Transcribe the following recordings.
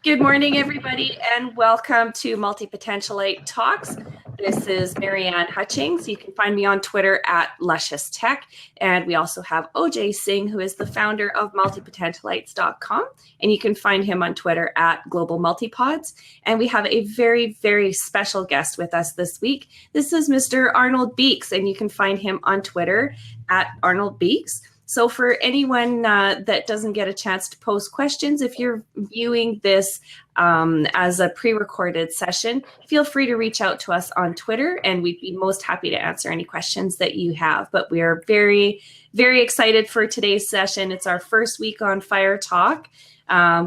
Good morning, everybody, and welcome to Multipotentialite Talks. This is Marianne Hutchings. You can find me on Twitter at Luscious Tech, and we also have Onkarjot Singh, who is the founder of Multipotentialites.com, and you can find him on Twitter at Global Multipods. And we have a very, very special guest with us this week. This is Mr. Arnold Beekes, and you can find him on Twitter at Arnold Beekes. So for anyone that doesn't get a chance to post questions, if you're viewing this as a pre-recorded session, feel free to reach out to us on Twitter, and we'd be most happy to answer any questions that you have. But we are very, very excited for today's session. It's our first week on FireTalk.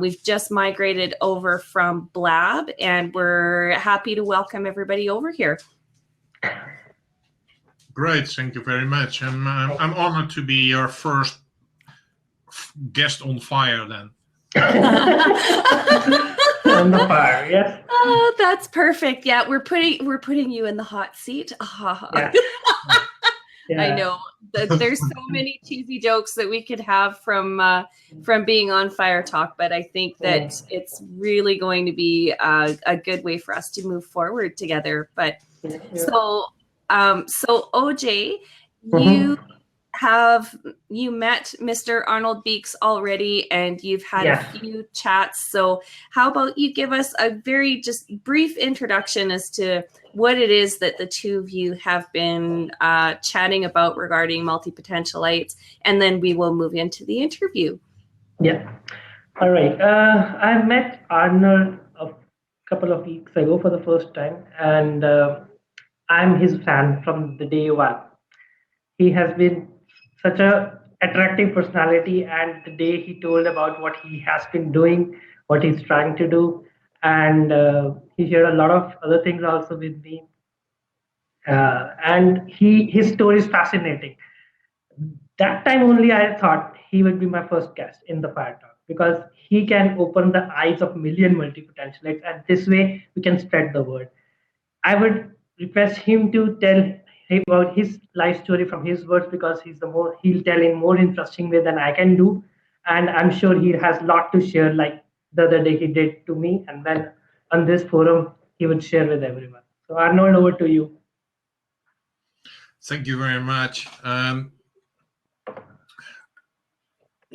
We've just migrated over from Blab, and we're happy to welcome everybody over here. Great, thank you very much. I'm honored to be your first guest on Fire then. On the Fire, yes. Oh, that's perfect. Yeah, we're putting you in the hot seat. Yeah. Yeah. I know there's so many cheesy jokes that we could have from being on FireTalk, but I think that it's really going to be a good way for us to move forward together. But So OJ, you met Mr. Arnold Beekes already, and you've had a few chats. So how about you give us a very just brief introduction as to what it is that the two of you have been chatting about regarding Multipotentialites, and then we will move into the interview. Yeah. All right. I met Arnold a couple of weeks ago for the first time, and I'm his fan from the day one. He has been such a attractive personality, and the day he told about what he has been doing, what he's trying to do, and he shared a lot of other things also with me. And his story is fascinating. That time only I thought he would be my first guest in the FireTalk, because he can open the eyes of million multipotentialites, and this way we can spread the word. I would request him to tell about his life story from his words, because he'll tell in more interesting way than I can do, and I'm sure he has a lot to share, like the other day he did to me, and then on this forum he would share with everyone. So Arnold, over to you. Thank you very much.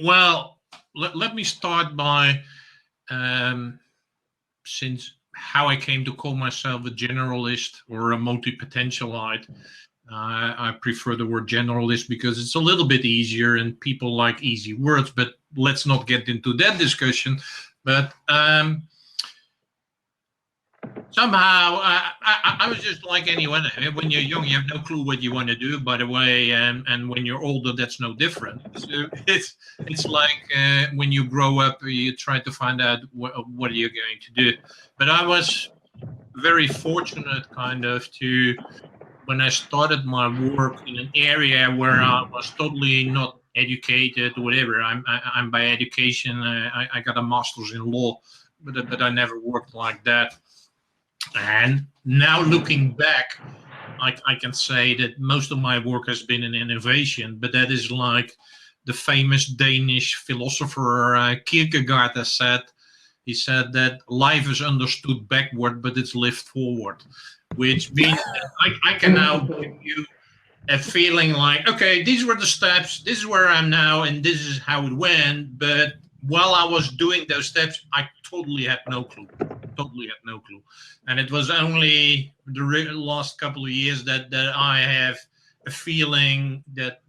Well, let me start by how I came to call myself a generalist or a multipotentialite. I prefer the word generalist because it's a little bit easier and people like easy words, but let's not get into that discussion. But somehow I was just like anyone. When you're young, you have no clue what you want to do, by the way, and when you're older, that's no different. So it's like when you grow up, you try to find out what are you going to do. But I was very fortunate when I started my work in an area where I was totally not educated or whatever. I'm by education, I got a master's in law, but I never worked like that. And now looking back, I can say that most of my work has been in innovation, but that is like the famous Danish philosopher Kierkegaard has said. He said that life is understood backward, but it's lived forward, which means that I can now give you a feeling like, okay, these were the steps, this is where I'm now, and this is how it went. But while I was doing those steps, I totally had no clue. And it was only the last couple of years that I have a feeling that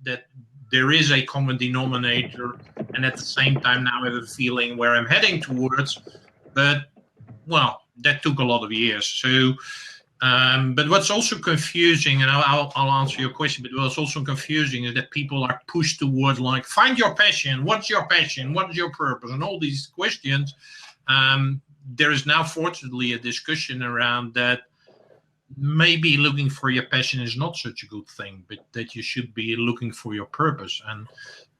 there is a common denominator, and at the same time now I have a feeling where I'm heading towards. But well, that took a lot of years. So but what's also confusing, and I'll answer your question, but what's also confusing is that people are pushed towards like, find your passion, what's your passion, what's your purpose, and all these questions. There is now fortunately a discussion around that maybe looking for your passion is not such a good thing, but that you should be looking for your purpose. And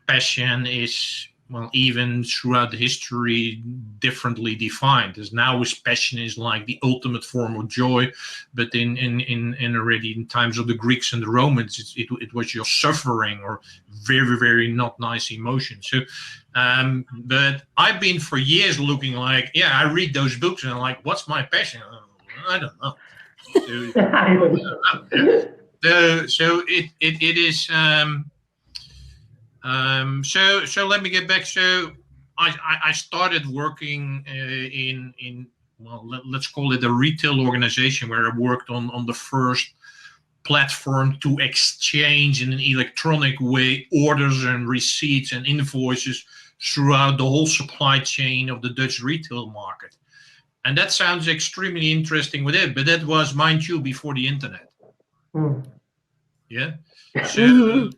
passion is well, even throughout the history, differently defined. As now, his passion is like the ultimate form of joy, but in already in times of the Greeks and the Romans, it was your suffering or very, very not nice emotion. So, but I've been for years looking like, yeah, I read those books and I'm like, what's my passion? I don't know. So it is. So let me get back. So I started working in well, let's call it a retail organization where I worked on the first platform to exchange in an electronic way orders and receipts and invoices throughout the whole supply chain of the Dutch retail market. And that sounds extremely interesting with it, but that was, mind you, before the internet. Yeah. So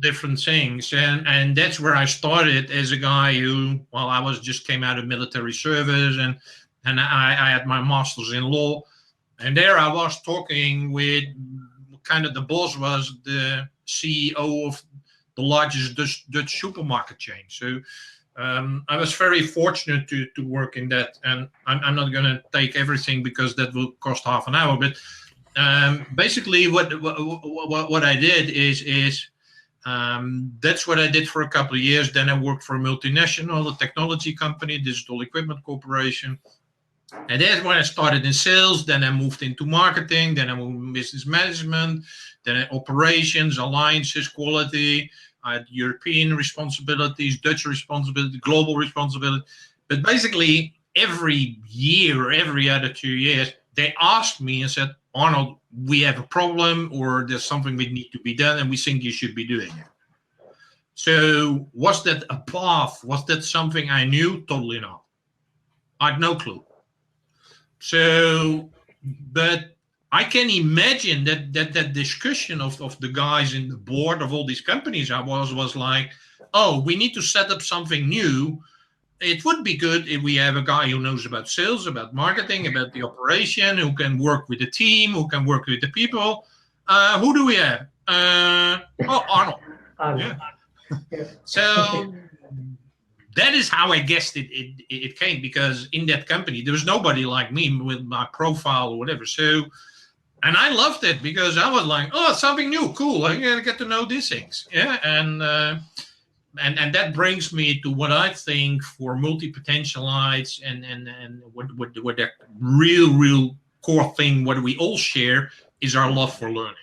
different things, and that's where I started as a guy who, well, I was just came out of military service, and I had my master's in law, and there I was talking with kind of the boss was the CEO of the largest Dutch supermarket chain. So I was very fortunate to work in that, and I'm not going to take everything because that will cost half an hour, but basically what I did is that's what I did for a couple of years. Then I worked for a multinational, a technology company, Digital Equipment Corporation. And that's when I started in sales. Then I moved into marketing. Then I moved into business management. Then operations, alliances, quality. I had European responsibilities, Dutch responsibility, global responsibility. But basically, every year or every other 2 years, they asked me and said, Arnold, we have a problem, or there's something that needs to be done, and we think you should be doing it. So was that a path? Was that something I knew? Totally not. I had no clue. So, but I can imagine that discussion of the guys in the board of all these companies I was like, oh, we need to set up something new. It would be good if we have a guy who knows about sales, about marketing, about the operation, who can work with the team, who can work with the people. Who do we have? Arnold. Yeah. So that is how I guessed it came, because in that company, there was nobody like me with my profile or whatever. So, and I loved it because I was like, oh, something new, cool. I gotta get to know these things. Yeah. And that brings me to what I think for multi-potentialites and what the real core thing, what we all share is our love for learning,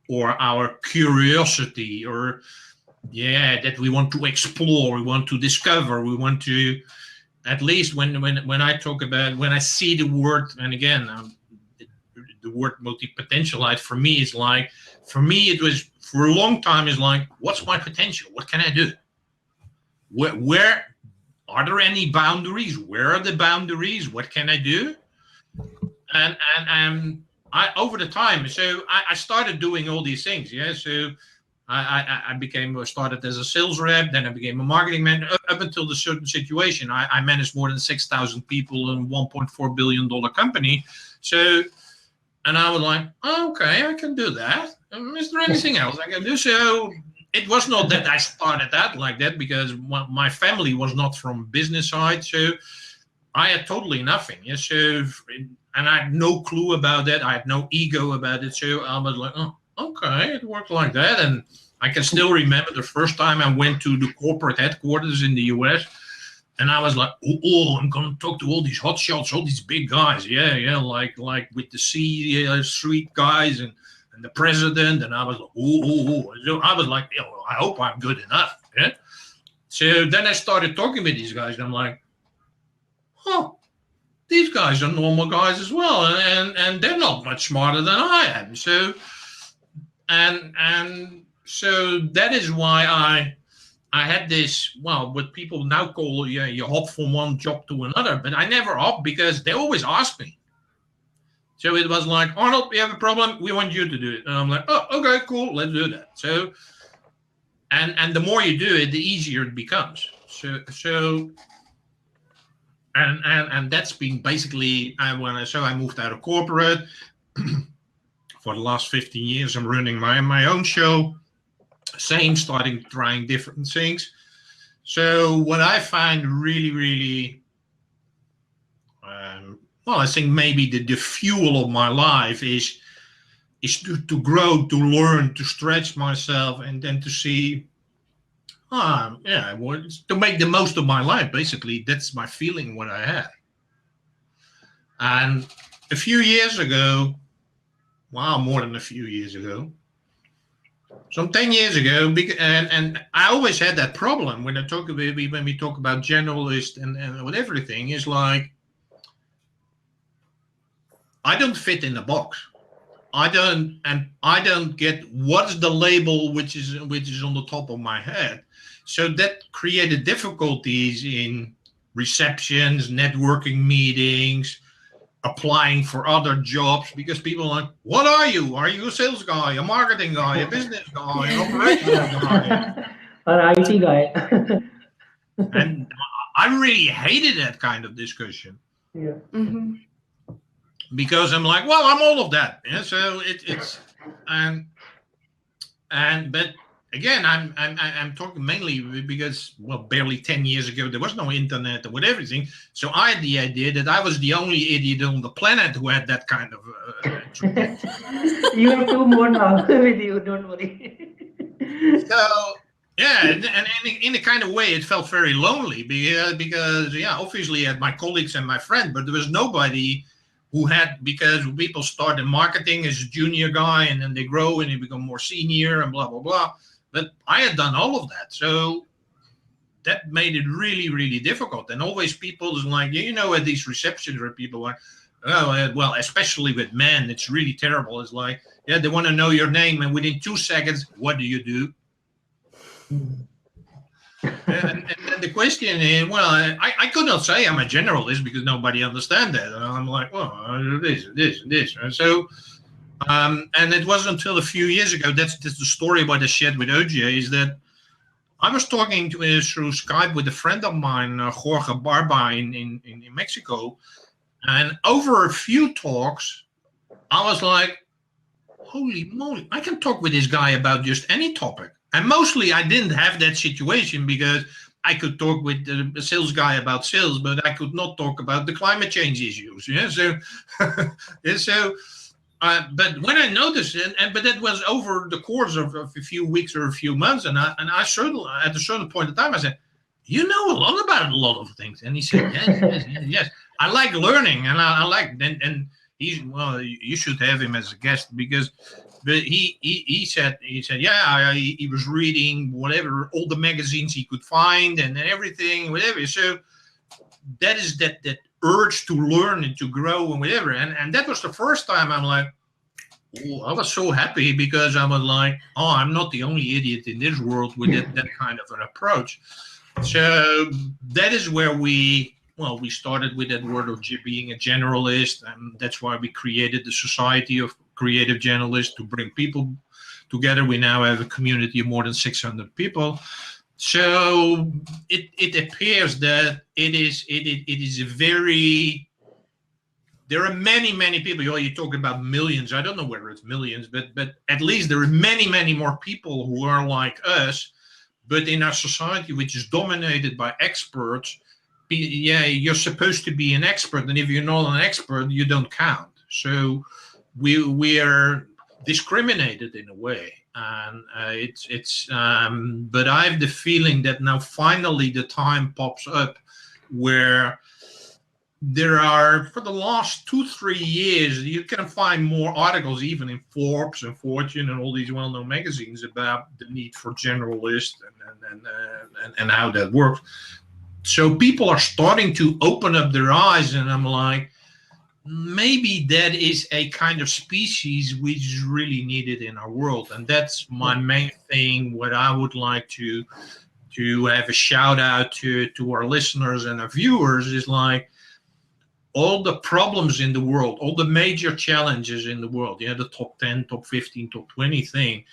or our curiosity, or that we want to explore, we want to discover, we want to, at least when I talk about, when I see the word, and again, the word multi-potentialite for me is like, for me it was for a long time is like, what's my potential? What can I do? Where are there any boundaries? Where are the boundaries? What can I do? And I over the time, so I started doing all these things. Yeah, so I started as a sales rep, then I became a marketing man. Up until the certain situation, I managed more than 6,000 people in a $1.4 billion company. So, and I was like, oh, okay, I can do that. Is there anything else I can do? So it was not that I started that like that, because my family was not from business side. So I had totally nothing. Yeah, so, and I had no clue about that. I had no ego about it. So I was like, oh, okay, it worked like that. And I can still remember the first time I went to the corporate headquarters in the US. And I was like, oh, I'm going to talk to all these hotshots, all these big guys. Yeah, like with the C-suite guys and the president. And I was like, oh. So I was like, I hope I'm good enough. Yeah. So then I started talking with these guys. And I'm like, these guys are normal guys as well. And they're not much smarter than I am. So, and so that is why I had this, well, what people now call, you hop from one job to another, but I never hop because they always ask me. So it was like, Arnold, we have a problem. We want you to do it. And I'm like, oh, okay, cool. Let's do that. So, and the more you do it, the easier it becomes. So, and that's been basically, I moved out of corporate. For the last 15 years, I'm running my own show. Trying different things. So what I find really, really, well, I think maybe the fuel of my life is to grow, to learn, to stretch myself, and then to see, to make the most of my life. Basically, that's my feeling, what I had. And a few years ago, wow, more than a few years ago, some 10 years ago, and I always had that problem when we talk about generalist and with everything, is like, I don't fit in the box. I don't get what's the label which is on the top of my head. So that created difficulties in receptions, networking meetings, applying for other jobs, because people are like, what are you? Are you a sales guy, a marketing guy, a business guy, an operational guy? An IT guy. And I really hated that kind of discussion. Yeah. Mm-hmm. Because I'm like, well, I'm all of that. Yeah, so it's but again, I'm talking mainly because, well, barely 10 years ago there was no internet and with everything. So I had the idea that I was the only idiot on the planet who had that kind of. You have two more now with you. Don't worry. So yeah, and in a kind of way, it felt very lonely because yeah, obviously I had my colleagues and my friend, but there was nobody who had, because people start in marketing as a junior guy and then they grow and they become more senior and blah, blah, blah. But I had done all of that. So that made it really, really difficult. And always people is like, at these receptions where people are, oh, well, especially with men, it's really terrible. It's like, yeah, they want to know your name. And within 2 seconds, what do you do? And the question is, well, I could not say I'm a generalist because nobody understands that. And I'm like, well, this. And so, and it wasn't until a few years ago, that's the story about the shed with OJ, is that I was talking through Skype with a friend of mine, Jorge Barba in Mexico. And over a few talks, I was like, holy moly, I can talk with this guy about just any topic. And mostly I didn't have that situation because I could talk with the sales guy about sales, but I could not talk about the climate change issues. Yeah, so, but when I noticed it, but that was over the course of a few weeks or a few months, and I certainly at a certain point in time I said, you know a lot about a lot of things, and he said, yes. I like learning, and I like and he's, well, you should have him as a guest because. But he said, yeah, he was reading whatever, all the magazines he could find and everything, whatever. So that is that urge to learn and to grow and whatever. And that was the first time I'm like, oh, I was so happy because I was like, oh, I'm not the only idiot in this world with that kind of an approach. So that is where we started with that word of being a generalist. And that's why we created the Society of Creative Generalists to bring people together. We now have a community of more than 600 people. So it appears that it is a very, there are many people. You're talking about millions. I don't know whether it's millions, but at least there are many more people who are like us. But in our society, which is dominated by experts, you're supposed to be an expert, and if you're not an expert, you don't count. So we are discriminated in a way, and but I have the feeling that now finally the time pops up where there are, for the last 2-3 years, you can find more articles even in Forbes and Fortune and all these well-known magazines about the need for generalists and how that works. So people are starting to open up their eyes, and I'm like, maybe that is a kind of species which is really needed in our world. And that's my main thing, what I would like to have a shout out to our listeners and our viewers is like, all the problems in the world, all the major challenges in the world, the top 10, top 15, top 20 thing,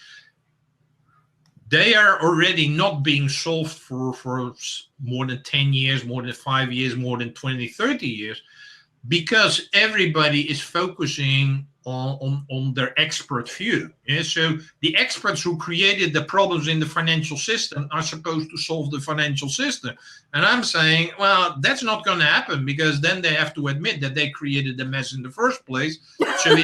they are already not being solved for more than 10 years, more than 5 years, more than 20, 30 years, because everybody is focusing on their expert view. Yeah? So the experts who created the problems in the financial system are supposed to solve the financial system. And I'm saying, well, that's not going to happen, because then they have to admit that they created the mess in the first place. So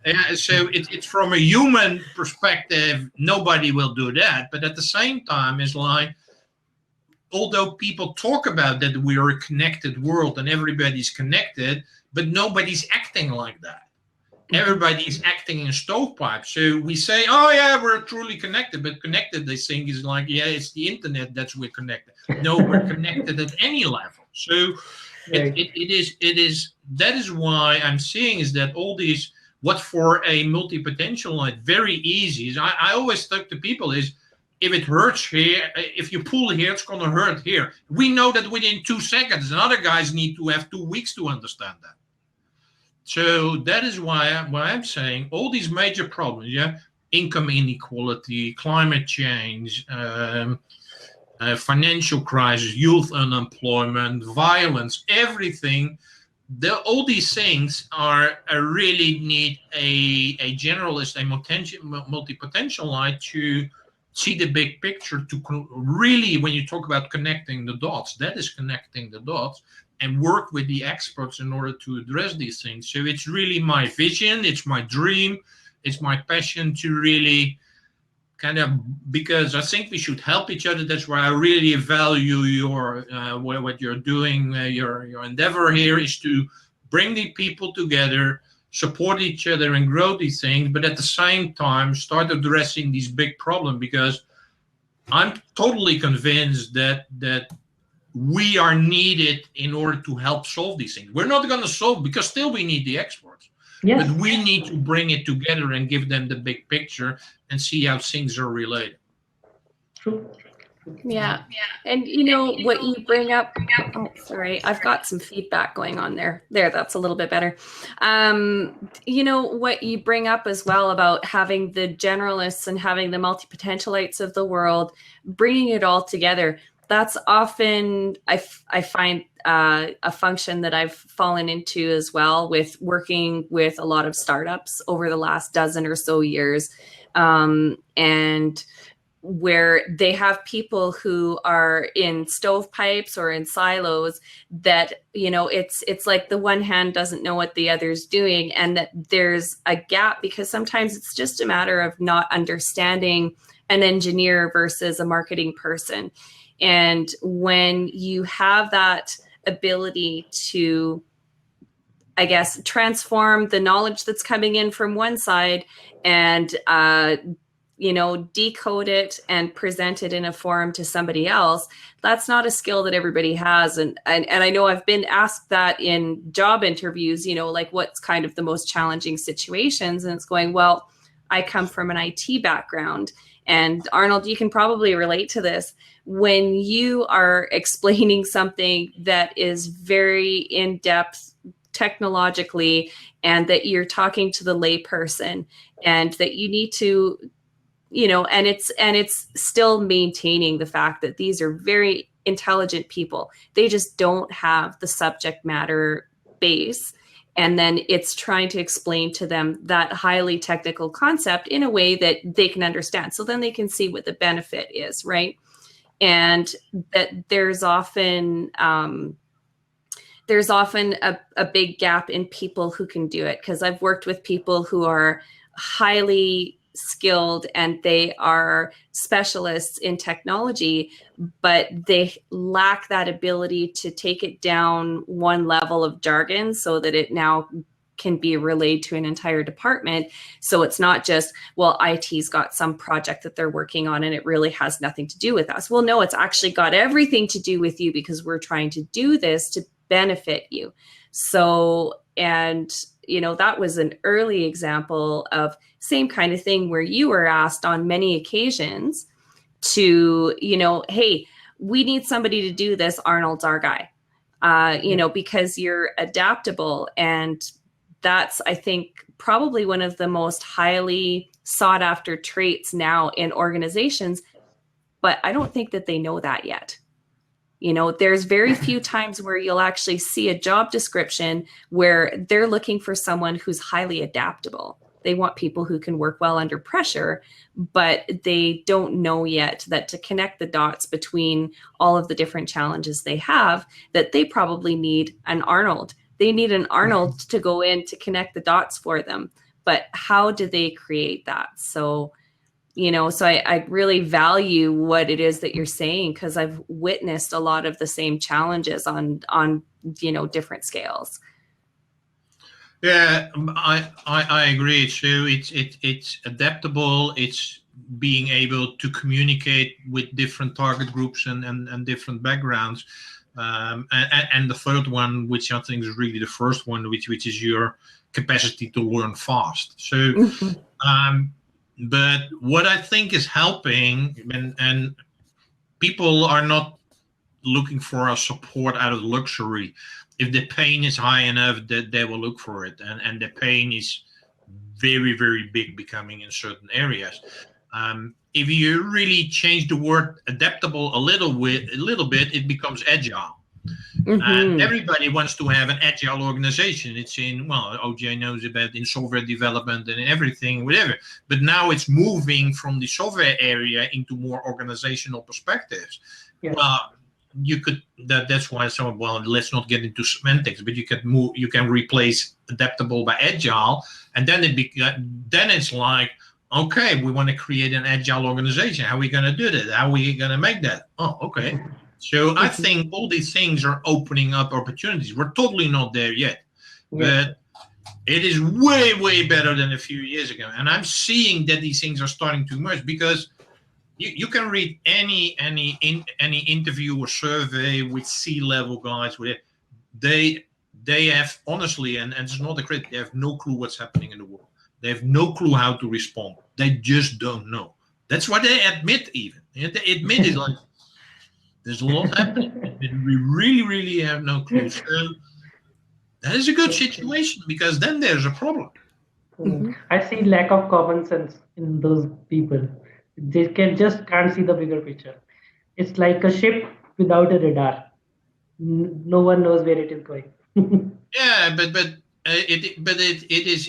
it's from a human perspective, nobody will do that. But at the same time, it's like, although people talk about that we are a connected world and everybody's connected, but nobody's acting like that. Everybody's acting in stovepipes. So we say, oh yeah, we're truly connected, but connected, they think, is like, yeah, it's the internet that's we're connected. No, we're connected at any level. So Right. it is that is why I'm seeing is that all these, what for a multi-potentialite very easy is, I always talk to people is, if it hurts here, if you pull here, it's going to hurt here. We know that within 2 seconds, and other guys need to have 2 weeks to understand that. So that is why I'm saying all these major problems, yeah, income inequality, climate change, financial crisis, youth unemployment, violence, everything. All these things are really need a generalist, a multi-potentialite to see the big picture, to really, when you talk about connecting the dots, that is connecting the dots, and work with the experts in order to address these things. So it's really my vision, it's my dream, it's my passion to really kind of, because I think we should help each other. That's why I really value your what you're doing, your endeavor here is to bring the people together, support each other and grow these things, but at the same time start addressing these big problems, because I'm totally convinced that we are needed in order to help solve these things. We're not going to solve, because still we need the experts. Yes. But we need to bring it together and give them the big picture and see how things are related. True. Yeah. And you know what you bring up, oh, sorry, I've got some feedback going on there. That's a little bit better. You know what you bring up as well about having the generalists and having the multi-potentialites of the world, bringing it all together. That's often, I find, a function that I've fallen into as well, with working with a lot of startups over the last dozen or so years, and where they have people who are in stovepipes or in silos that, you know, it's like the one hand doesn't know what the other's doing, and that there's a gap, because sometimes it's just a matter of not understanding an engineer versus a marketing person. And when you have that ability to, I guess, transform the knowledge that's coming in from one side and, you know, decode it and present it in a form to somebody else, that's not a skill that everybody has. And I know I've been asked that in job interviews, you know, like, what's kind of the most challenging situations? And it's going, well, I come from an IT background. And Arnold, you can probably relate to this. When you are explaining something that is very in-depth technologically, and that you're talking to the layperson, and that you need to, you know, and it's still maintaining the fact that these are very intelligent people. They just don't have the subject matter base. And then it's trying to explain to them that highly technical concept in a way that they can understand. So then they can see what the benefit is, right? And that there's often a big gap in people who can do it. Because I've worked with people who are highly skilled and they are specialists in technology, but they lack that ability to take it down one level of jargon so that it now can be relayed to an entire department. So it's not just, well, IT's got some project that they're working on and it really has nothing to do with us. Well, no, it's actually got everything to do with you, because we're trying to do this to benefit you. So, and you know, that was an early example of same kind of thing, where you were asked on many occasions to, you know, hey, we need somebody to do this. Arnold's our guy, you know, because you're adaptable. And that's, I think, probably one of the most highly sought after traits now in organizations. But I don't think that they know that yet. You know, there's very few times where you'll actually see a job description where they're looking for someone who's highly adaptable. They want people who can work well under pressure, but they don't know yet that to connect the dots between all of the different challenges they have, that they probably need an Arnold. They need an Arnold to go in to connect the dots for them. But how do they create that? So, you know, so I really value what it is that you're saying, because I've witnessed a lot of the same challenges on you know, different scales. Yeah, I agree. So it's adaptable. It's being able to communicate with different target groups and different backgrounds. And the third one, which I think is really the first one, which is your capacity to learn fast. So, but what I think is helping, and people are not looking for a support out of luxury. If the pain is high enough, that they will look for it, and the pain is very, very big becoming in certain areas. If you really change the word adaptable a little bit, it becomes agile. And everybody wants to have an agile organization. It's in, well, OJ knows about in software development and in everything, whatever. But now it's moving from the software area into more organizational perspectives. Yeah. Well, you could, that's why someone, well, let's not get into semantics, but you can replace adaptable by agile, and then then it's like, okay, we want to create an agile organization. How are we going to do that? How are we going to make that? Oh, okay. So I think all these things are opening up opportunities. We're totally not there yet, but it is way, way better than a few years ago. And I'm seeing that these things are starting to emerge, because you can read any interview or survey with C-level guys. They have, honestly, and it's not a critic, they have no clue what's happening in the world. They have no clue how to respond. They just don't know. That's what they admit even. They admit it, like, there's a lot happening, and we really, really have no clue. So that is a good situation, because then there's a problem. I see lack of common sense in those people. They can't see the bigger picture. It's like a ship without a radar. No one knows where it is going. Yeah, but it is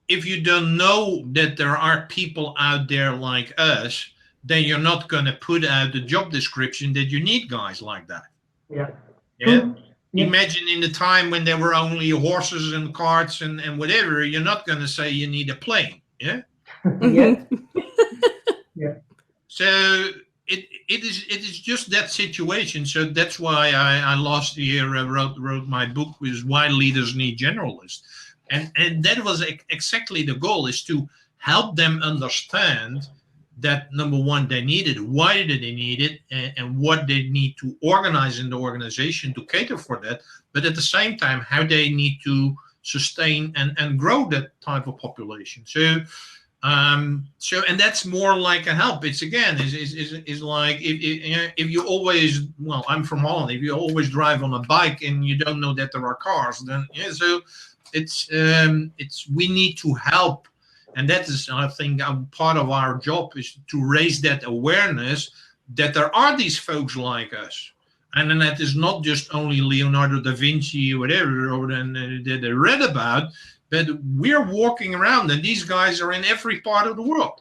if you don't know that there are people out there like us, then you're not going to put out the job description that you need guys like that. Yeah. Yeah. Imagine in the time when there were only horses and carts and whatever, you're not going to say you need a plane. Yeah. Yeah. So it is just that situation. So that's why I last year wrote my book, is Why Leaders Need Generalists. And that was exactly the goal, is to help them understand that, number one, they need it, why did they need it, and what they need to organize in the organization to cater for that. But at the same time, how they need to sustain and grow that type of population. So and that's more like a help. It's again is like if you always, well, I'm from Holland. If you always drive on a bike and you don't know that there are cars, then so it's we need to help. And that is, I think, part of our job is to raise that awareness that there are these folks like us. And then that is not just only Leonardo da Vinci or whatever, or that they read about, but we're walking around and these guys are in every part of the world.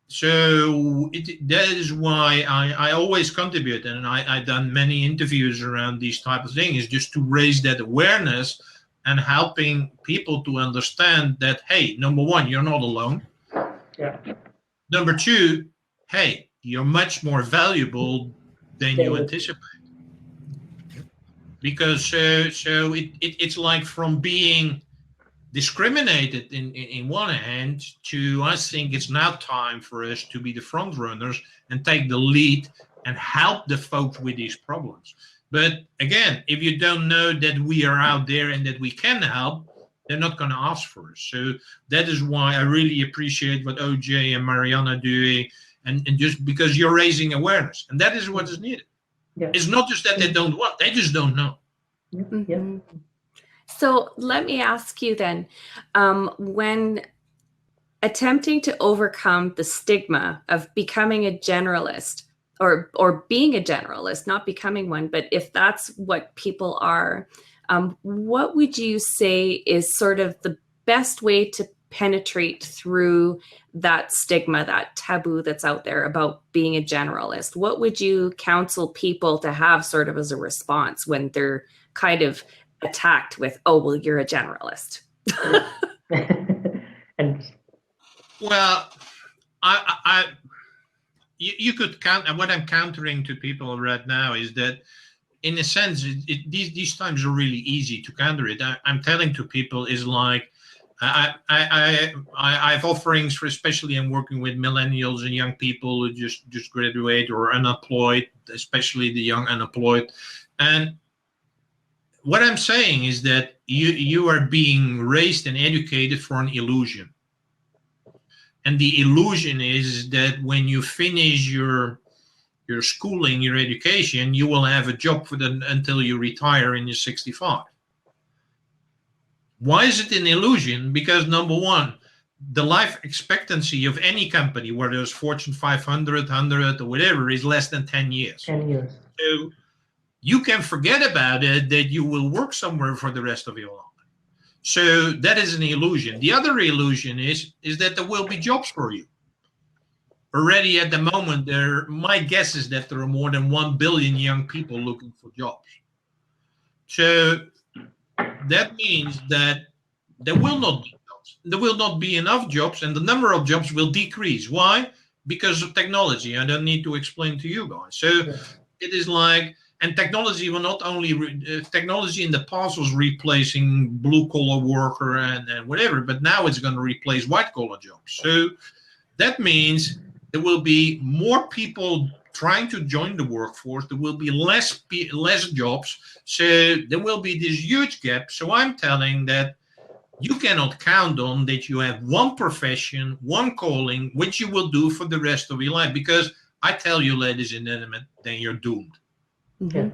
So that is why I always contribute. And I've done many interviews around these type of things, just to raise that awareness and helping people to understand that, hey, number one, you're not alone. Yeah. Number two, hey, you're much more valuable than you anticipate. Because so it's like from being discriminated in one hand to, I think it's now time for us to be the front runners and take the lead and help the folks with these problems. But again, if you don't know that we are out there and that we can help, they're not going to ask for us. So that is why I really appreciate what OJ and Marianne are doing, and just because you're raising awareness. And that is what is needed. Yeah. It's not just that they don't want, they just don't know. So let me ask you then, when attempting to overcome the stigma of becoming a generalist, or being a generalist, not becoming one, but if that's what people are, what would you say is sort of the best way to penetrate through that stigma, that taboo that's out there about being a generalist? What would you counsel people to have sort of as a response when they're kind of attacked with, oh, well, you're a generalist? And Well, you could count, and what I'm countering to people right now is that, in a sense, these times are really easy to counter it. I'm telling to people is like, I have offerings for, especially I'm working with millennials and young people who just graduate or unemployed, especially the young unemployed. And what I'm saying is that you are being raised and educated for an illusion. And the illusion is that when you finish your schooling, your education, you will have a job for until you retire and you're 65. Why is it an illusion? Because number one, the life expectancy of any company, whether it's Fortune 500, 100, or whatever, is less than 10 years. 10 years. So you can forget about it, that you will work somewhere for the rest of your life. So that is an illusion. The other illusion is that there will be jobs for you. Already at the moment, my guess is that there are more than 1 billion young people looking for jobs. So that means that there will not be jobs. There will not be enough jobs, and the number of jobs will decrease. Why? Because of technology. I don't need to explain to you guys. So it is like, and technology will not only, technology in the past was replacing blue-collar worker and whatever, but now it's going to replace white-collar jobs. So that means there will be more people trying to join the workforce. There will be less jobs. So there will be this huge gap. So I'm telling that you cannot count on that you have one profession, one calling, which you will do for the rest of your life. Because I tell you, ladies and gentlemen, then you're doomed. Mm-hmm.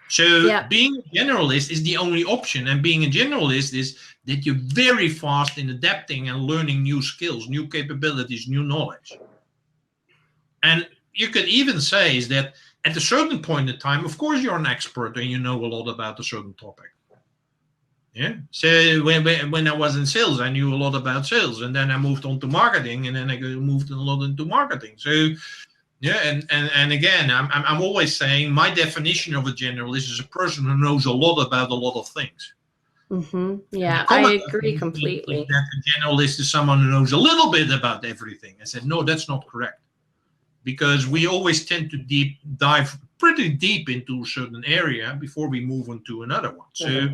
So being a generalist is the only option. And being a generalist is that you're very fast in adapting and learning new skills, new capabilities, new knowledge. And you could even say is that at a certain point in time, of course, you're an expert and you know a lot about a certain topic. Yeah. So when I was in sales, I knew a lot about sales, and then I moved on to marketing, and then I moved a lot into marketing. So yeah, and again, I'm always saying my definition of a generalist is a person who knows a lot about a lot of things. Mm-hmm. Yeah, I agree completely. That a generalist is someone who knows a little bit about everything. I said, no, that's not correct. Because we always tend to dive pretty deep into a certain area before we move on to another one. So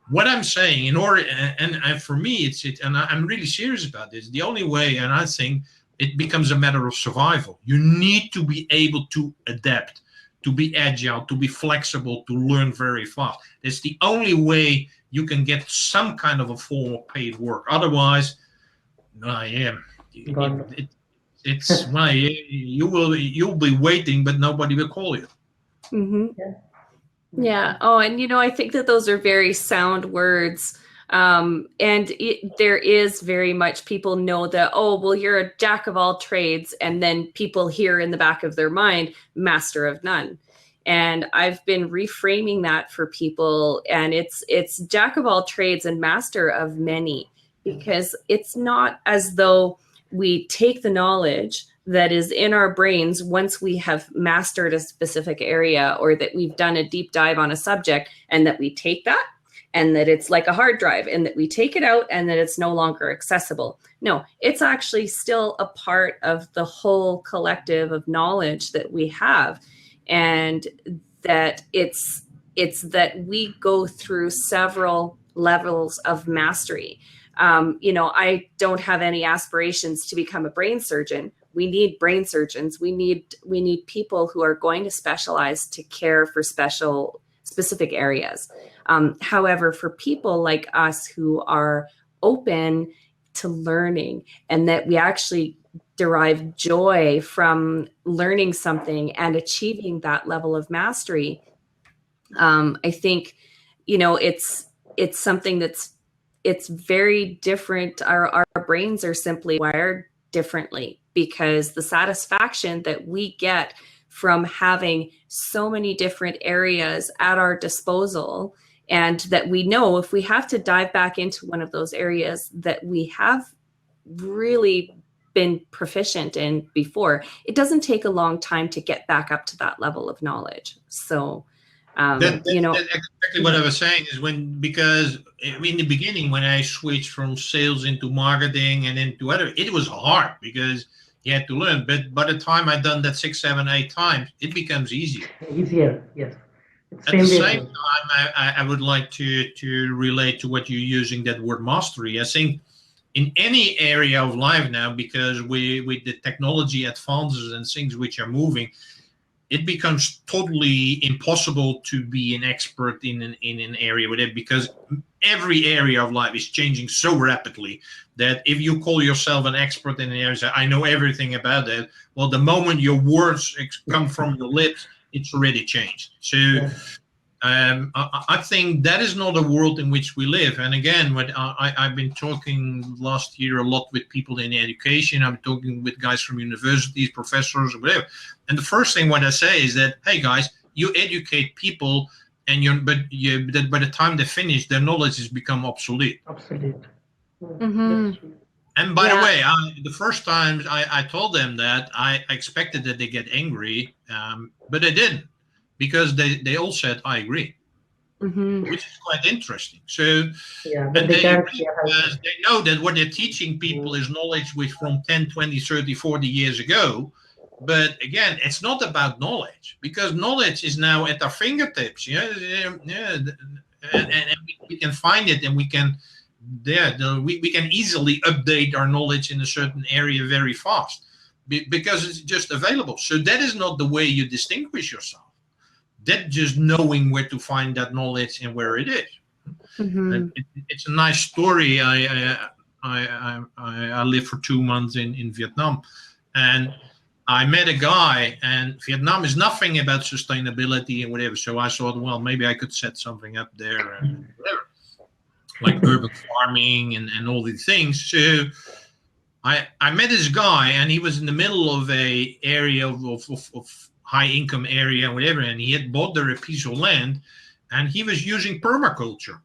what I'm saying, in order, and for me, and I'm really serious about this, the only way, and I think it becomes a matter of survival. You need to be able to adapt, to be agile, to be flexible, to learn very fast. It's the only way you can get some kind of a form of paid work. Otherwise, it's why you'll be waiting, but nobody will call you. Mm-hmm. Yeah. Oh, and I think that those are very sound words. And there is very much, people know that, oh, well, you're a jack of all trades. And then people hear in the back of their mind, master of none. And I've been reframing that for people. And it's jack of all trades and master of many, because it's not as though we take the knowledge that is in our brains once we have mastered a specific area, or that we've done a deep dive on a subject, and that we take that, and that it's like a hard drive, and that we take it out and that it's no longer accessible. No, it's actually still a part of the whole collective of knowledge that we have. And that it's that we go through several levels of mastery. I don't have any aspirations to become a brain surgeon. We need brain surgeons. We need people who are going to specialize to care for specific areas. However, for people like us who are open to learning, and that we actually derive joy from learning something and achieving that level of mastery, I think, it's something it's very different. Our brains are simply wired differently, because the satisfaction that we get from having so many different areas at our disposal, and that we know if we have to dive back into one of those areas that we have really been proficient in before, it doesn't take a long time to get back up to that level of knowledge. So That's exactly what I was saying, is because in the beginning, when I switched from sales into marketing and into other, it was hard because you had to learn. But by the time I'd done that 6, 7, 8 times, it becomes easier. Easier, yes. At the same time, I would like to relate to what you're using, that word mastery. I think in any area of life now, because with the technology advances and things which are moving, it becomes totally impossible to be an expert in an area with it, because every area of life is changing so rapidly that if you call yourself an expert in an area, say, I know everything about that, well, the moment your words come from your lips, it's already changed. So I think that is not a world in which we live. And again, what I've been talking last year a lot with people in education. I'm talking with guys from universities, professors, or whatever. And the first thing what I say is that, hey guys, you educate people, and but by the time they finish, their knowledge has become obsolete. Obsolete. Mm-hmm. And by the way, the first time I told them that, I expected that they get angry, but they didn't, because they all said, I agree. Mm-hmm. Which is quite interesting. So, but and they agree because they know that what they're teaching people is knowledge which from 10, 20, 30, 40 years ago. But again, it's not about knowledge, because knowledge is now at our fingertips. And we can find it, and we can easily update our knowledge in a certain area very fast, because it's just available. So that is not the way you distinguish yourself. That just knowing where to find that knowledge and where it is. Mm-hmm. It's a nice story. I lived for 2 months in Vietnam, and I met a guy, and Vietnam is nothing about sustainability and whatever. So I thought, well, maybe I could set something up there and whatever, like urban farming and all these things. So I met this guy, and he was in the middle of a area of high income area, whatever, and he had bought there a piece of land, and he was using permaculture.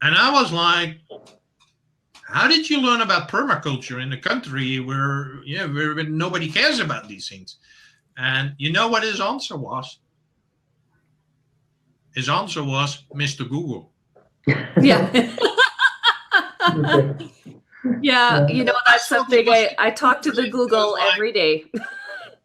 And I was like, how did you learn about permaculture in a country where nobody cares about these things? And you know what his answer was? His answer was Mr. Google. Yeah. Yeah, that's something I talk to the Google every day.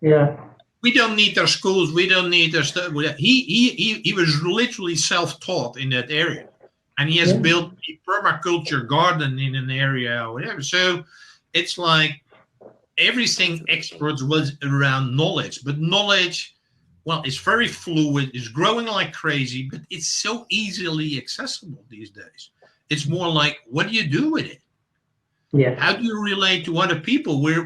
Yeah. We don't need their schools. We don't need their stuff. He was literally self-taught in that area, and he has built a permaculture garden in an area or whatever. So it's like everything experts was around knowledge, but knowledge, well, it's very fluid. It's growing like crazy, but it's so easily accessible these days. It's more like, what do you do with it? Yeah. How do you relate to other people? We're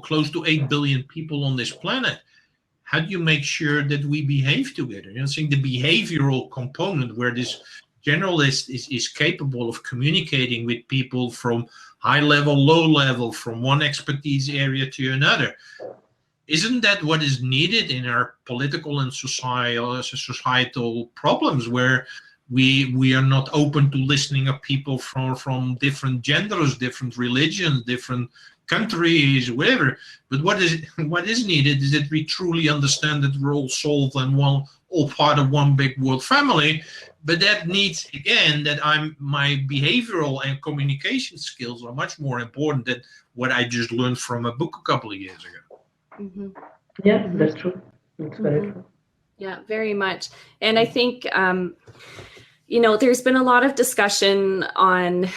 close to 8 billion people on this planet. How do you make sure that we behave together? I think the behavioral component, where this generalist is capable of communicating with people from high level, low level, from one expertise area to another. Isn't that what is needed in our political and societal problems, where we are not open to listening to people from different genders, different religions, different countries, whatever. But what is needed is that we truly understand that we're all souls and all part of one big world family. But that needs, again, that my behavioral and communication skills are much more important than what I just learned from a book a couple of years ago. Mm-hmm. Yeah, that's true. That's very true. Yeah, very much. And I think there's been a lot of discussion on,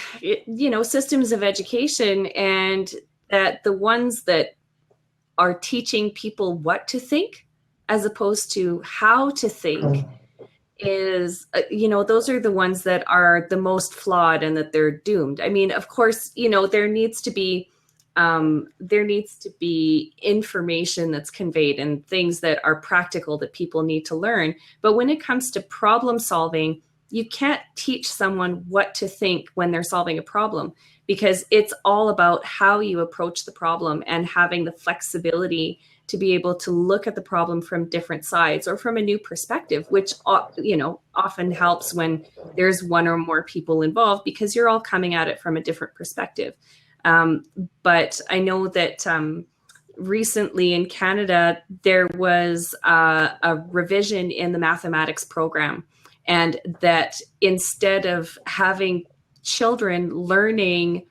systems of education, and that the ones that are teaching people what to think as opposed to how to think is, those are the ones that are the most flawed and that they're doomed. I mean, of course, there needs to be information that's conveyed and things that are practical that people need to learn. But when it comes to problem solving, you can't teach someone what to think when they're solving a problem, because it's all about how you approach the problem and having the flexibility to be able to look at the problem from different sides or from a new perspective, which, you know, often helps when there's one or more people involved, because you're all coming at it from a different perspective. But I know that recently in Canada, there was a revision in the mathematics program, and that instead of having children learning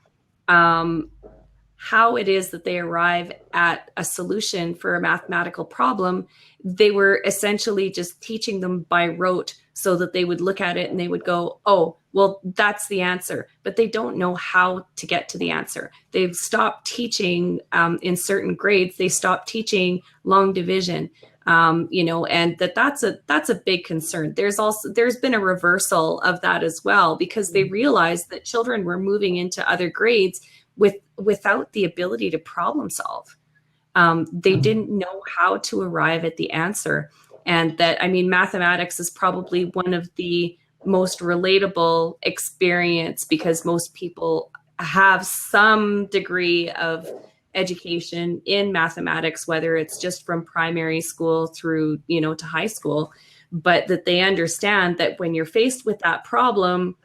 how it is that they arrive at a solution for a mathematical problem, they were essentially just teaching them by rote, so that they would look at it and they would go, oh, well, that's the answer. But they don't know how to get to the answer. They've stopped teaching in certain grades. They stopped teaching long division, you know, and that's a big concern. There's been a reversal of that as well, because they realized that children were moving into other grades without the ability to problem solve. They didn't know how to arrive at the answer. And that, I mean, mathematics is probably one of the most relatable experience, because most people have some degree of education in mathematics, whether it's just from primary school through, you know, to high school, but that they understand that when you're faced with that problem,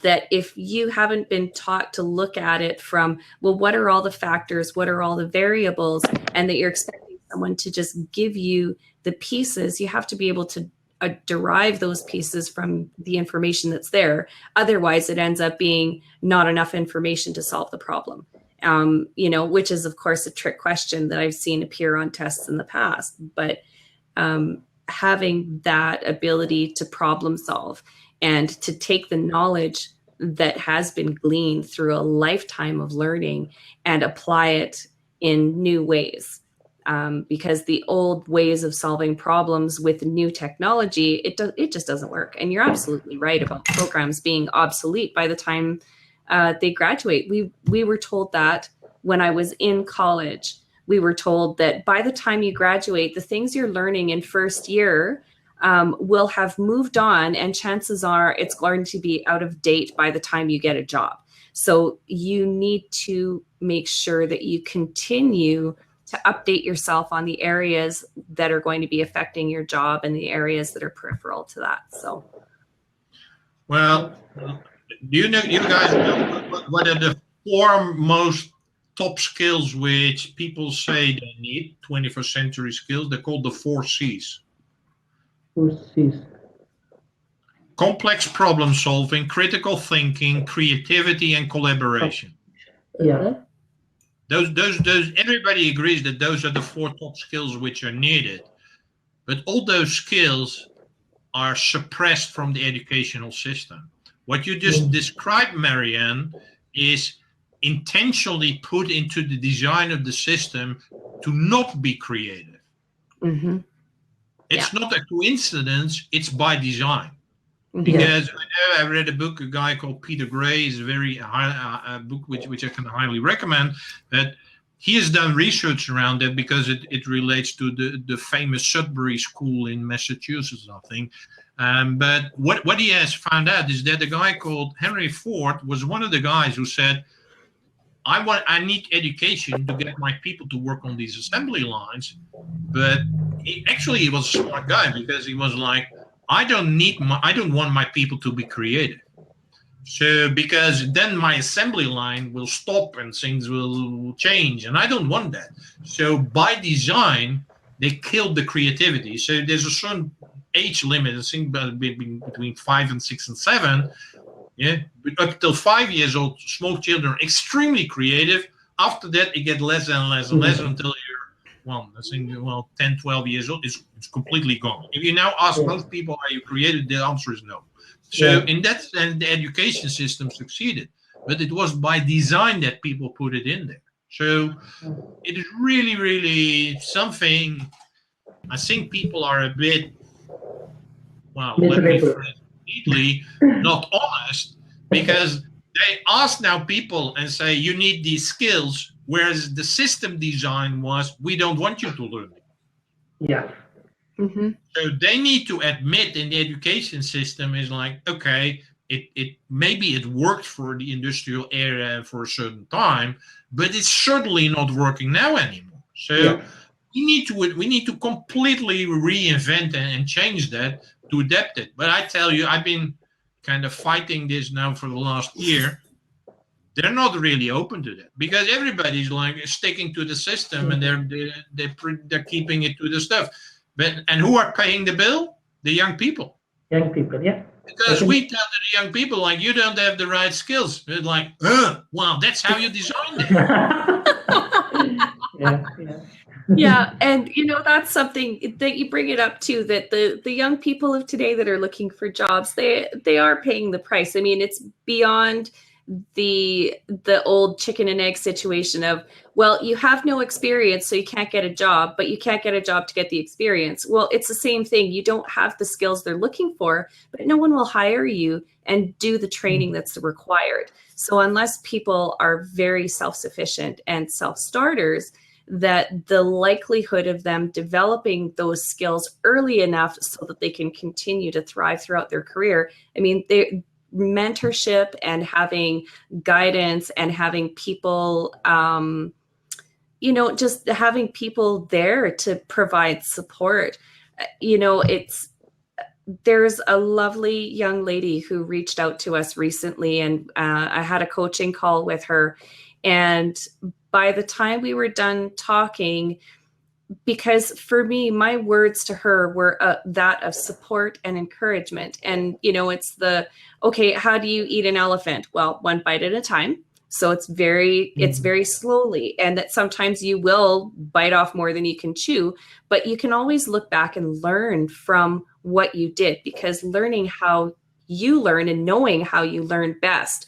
that if you haven't been taught to look at it from, well, what are all the factors, what are all the variables, and that you're expecting someone to just give you the pieces, you have to be able to derive those pieces from the information that's there. Otherwise, it ends up being not enough information to solve the problem, you know, which is, of course, a trick question that I've seen appear on tests in the past. But having that ability to problem solve and to take the knowledge that has been gleaned through a lifetime of learning and apply it in new ways. Because the old ways of solving problems with new technology, it just doesn't work. And you're absolutely right about programs being obsolete by the time they graduate. We were told that when I was in college. We were told that by the time you graduate, the things you're learning in first year will have moved on, and chances are it's going to be out of date by the time you get a job. So you need to make sure that you continue to update yourself on the areas that are going to be affecting your job and the areas that are peripheral to that. So, well, you guys know what are the four most top skills which people say they need, 21st century skills? They're called the 4 C's. 4 C's. Complex problem solving, critical thinking, creativity, and collaboration. Yeah. Those, everybody agrees that those are the 4 top skills which are needed. But all those skills are suppressed from the educational system. What you just described, Marianne, is intentionally put into the design of the system to not be creative. mm-hmm. It's not a coincidence, it's by design. Mm-hmm. Because I read a book, a guy called Peter Gray, is a very high book which I can highly recommend, that he has done research around that because it relates to the famous Sudbury School in Massachusetts, I think. But what he has found out is that a guy called Henry Ford was one of the guys who said, I need education to get my people to work on these assembly lines. But he was a smart guy, because he was like, I don't want my people to be creative. So, because then my assembly line will stop and things will change, and I don't want that. So by design, they killed the creativity. So there's a certain age limit, I think between 5 and 6 and 7. Yeah, but up till 5 years old, small children are extremely creative. After that, it gets less and less and less until you're 10, 12 years old. It's completely gone. If you now ask most people, are you creative? The answer is no. So in that sense, the education system succeeded, but it was by design that people put it in there. So it is really, really something. I think people are a bit, let me phrase it neatly, not honest, because they ask now people and say, you need these skills, whereas the system design was, we don't want you to learn it. Yeah. Mm-hmm. So they need to admit in the education system is like, okay, it maybe it worked for the industrial era for a certain time, but it's certainly not working now anymore. So we need to completely reinvent and change that to adapt it. But I tell you, I've been kind of fighting this now for the last year. They're not really open to that because everybody's like sticking to the system and they're keeping it to the stuff. And who are paying the bill? The young people. Young people, yeah. Because we tell the young people like you don't have the right skills. It's like, wow, that's how you designed it. Yeah, and that's something that you bring it up too, that the young people of today that are looking for jobs, they are paying the price. I mean, it's beyond the old chicken and egg situation of, well, you have no experience, so you can't get a job, but you can't get a job to get the experience. Well, it's the same thing. You don't have the skills they're looking for, but no one will hire you and do the training that's required. So unless people are very self-sufficient and self-starters, that the likelihood of them developing those skills early enough so that they can continue to thrive throughout their career. I mean, mentorship and having guidance and having people, just having people there to provide support. There's a lovely young lady who reached out to us recently, and I had a coaching call with her. And by the time we were done talking, because for me, my words to her were that of support and encouragement. And, it's okay, how do you eat an elephant? Well, one bite at a time. So it's very slowly. And that sometimes you will bite off more than you can chew, but you can always look back and learn from what you did, because learning how you learn and knowing how you learn best,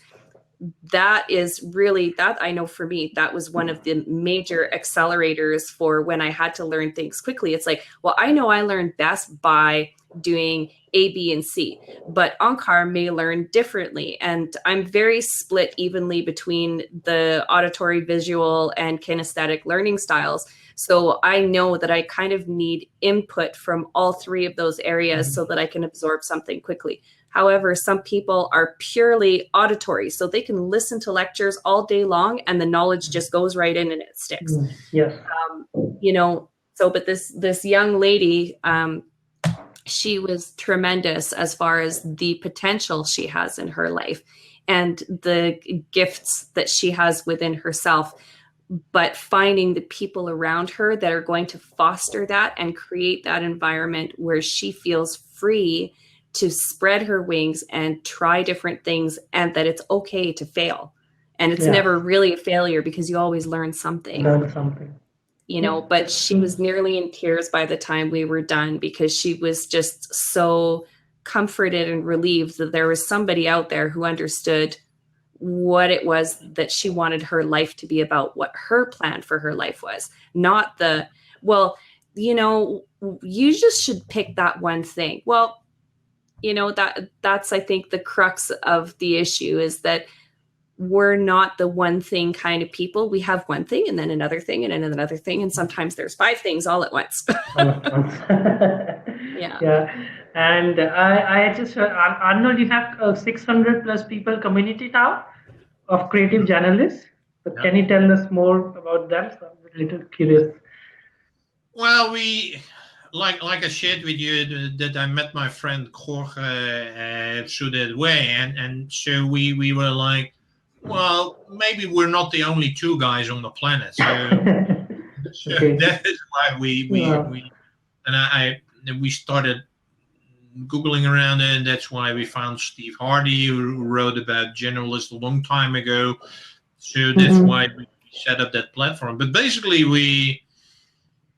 that is really, that I know for me, that was one of the major accelerators for when I had to learn things quickly. It's like, well, I know I learned best by doing A, B, and C, but Onkar may learn differently. And I'm very split evenly between the auditory, visual, and kinesthetic learning styles. So I know that I kind of need input from all three of those areas so that I can absorb something quickly. However, some people are purely auditory, so they can listen to lectures all day long and the knowledge just goes right in and it sticks. Yes. But this young lady, she was tremendous as far as the potential she has in her life and the gifts that she has within herself, but finding the people around her that are going to foster that and create that environment where she feels free to spread her wings and try different things, and that it's okay to fail. And it's never really a failure because you always learn something. But she was nearly in tears by the time we were done because she was just so comforted and relieved that there was somebody out there who understood what it was that she wanted her life to be about, what her plan for her life was, not you just should pick that one thing. Well, that's, I think, the crux of the issue is that we're not the one thing kind of people. We have one thing and then another thing and another thing. And sometimes there's 5 things all at once. Yeah. And I just, Arnold, you have 600 plus people community now of creative journalists. So can you tell us more about them? So I'm a little curious. Well, like I shared with you that I met my friend Jorge through that way, and so we were like, well, maybe we're not the only 2 guys on the planet. So, that is why we started Googling around it, and that's why we found Steve Hardy, who wrote about generalist a long time ago. So that's why we set up that platform. But basically,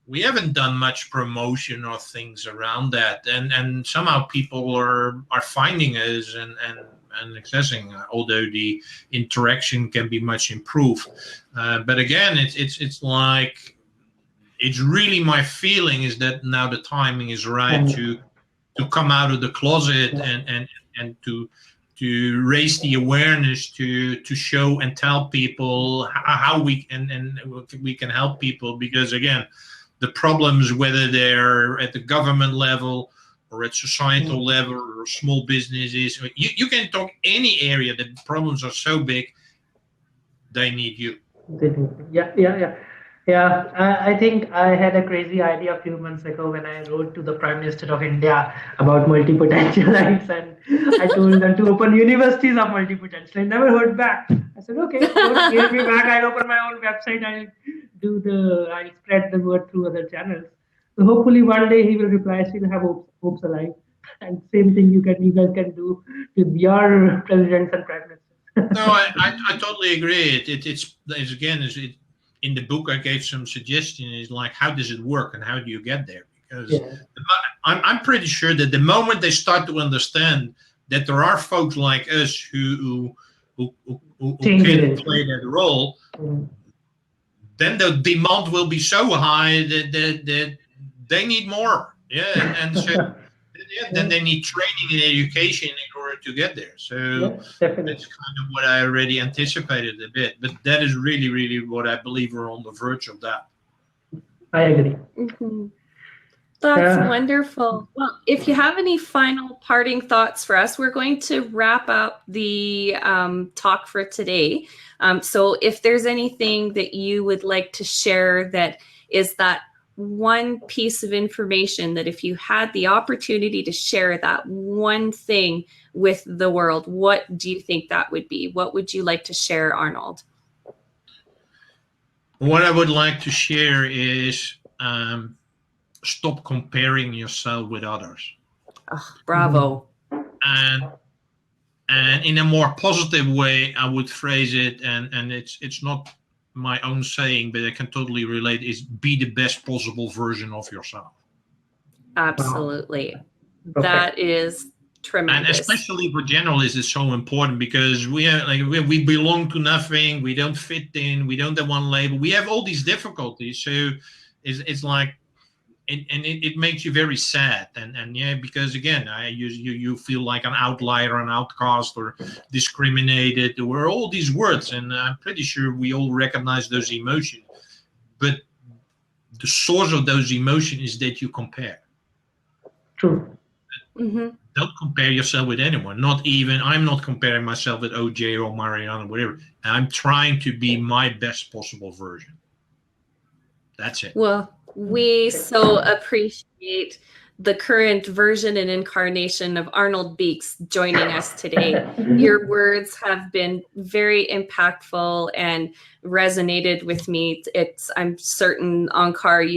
we haven't done much promotion or things around that, and somehow people are finding us and accessing, although the interaction can be much improved. But again, it's like, it's really my feeling is that now the timing is right to come out of the closet and to raise the awareness, to show and tell people how we can help people, because again, the problems, whether they're at the government level or at societal level or small businesses. You can talk any area. The problems are so big, they need you. Yeah. I think I had a crazy idea a few months ago when I wrote to the Prime Minister of India about multipotentialites, and I told them to open universities of multipotential. I never heard back. I said, okay, don't hear me back. I'll open my own website. I'll spread the word through other channels. So hopefully one day he will reply. I still have hopes alive. And same thing you guys can do with your presidents and prime ministers. No, I totally agree. It's in the book I gave some suggestions, like how does it work and how do you get there? Because I'm pretty sure that the moment they start to understand that there are folks like us who can play that role, then the demand will be so high that they need more. Yeah, and so then they need training and education in order to get there. So that's kind of what I already anticipated a bit. But that is really, really what I believe we're on the verge of that. I agree. That's wonderful. Well, if you have any final parting thoughts for us, we're going to wrap up the talk for today. So if there's anything that you would like to share that is that one piece of information that if you had the opportunity to share that one thing with the world, what do you think that would be? What would you like to share, Arnold? What I would like to share is stop comparing yourself with others. Oh, bravo. And in a more positive way, I would phrase it, and it's not my own saying, but I can totally relate, is be the best possible version of yourself. Absolutely. That is tremendous. And especially for generalists, it's so important because we belong to nothing, we don't fit in, we don't have one label, we have all these difficulties. So it's like, it makes you very sad, and yeah, because again, you feel like an outlier, an outcast, or discriminated, or all these words, and I'm pretty sure we all recognize those emotions. But the source of those emotions is that you compare. True. Don't compare yourself with anyone. I'm not comparing myself with OJ or Marianne or whatever. I'm trying to be my best possible version. That's it. Well, we so appreciate the current version and incarnation of Arnold Beekes joining us today. Your words have been very impactful and resonated with me. I'm certain, Onkar,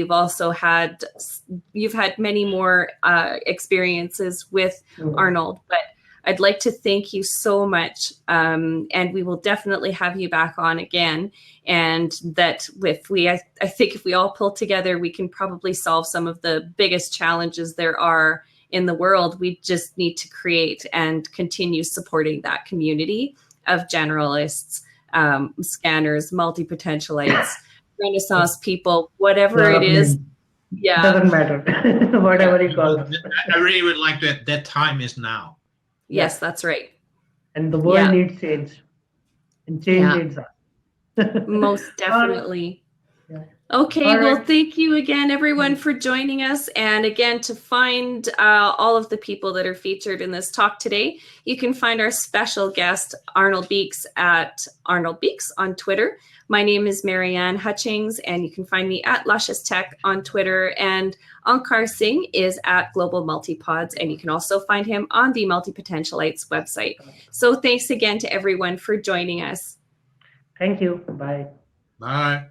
you've had many more experiences with Arnold, but I'd like to thank you so much, and we will definitely have you back on again. And that I think if we all pull together, we can probably solve some of the biggest challenges there are in the world. We just need to create and continue supporting that community of generalists, scanners, multipotentialites, Renaissance people, whatever it is. Yeah, doesn't matter. Whatever you call it. I really would like to. That time is now. Yes, that's right. And the world needs change, and change needs us. Most definitely. Okay, well, thank you again, everyone, for joining us. And again, to find all of the people that are featured in this talk today, you can find our special guest, Arnold Beekes, at Arnold Beekes on Twitter. My name is Marianne Hutchings, and you can find me at Luscious Tech on Twitter. And Onkarjot Singh is at Global Multipods, and you can also find him on the Multipotentialites website. So thanks again to everyone for joining us. Thank you. Bye. Bye.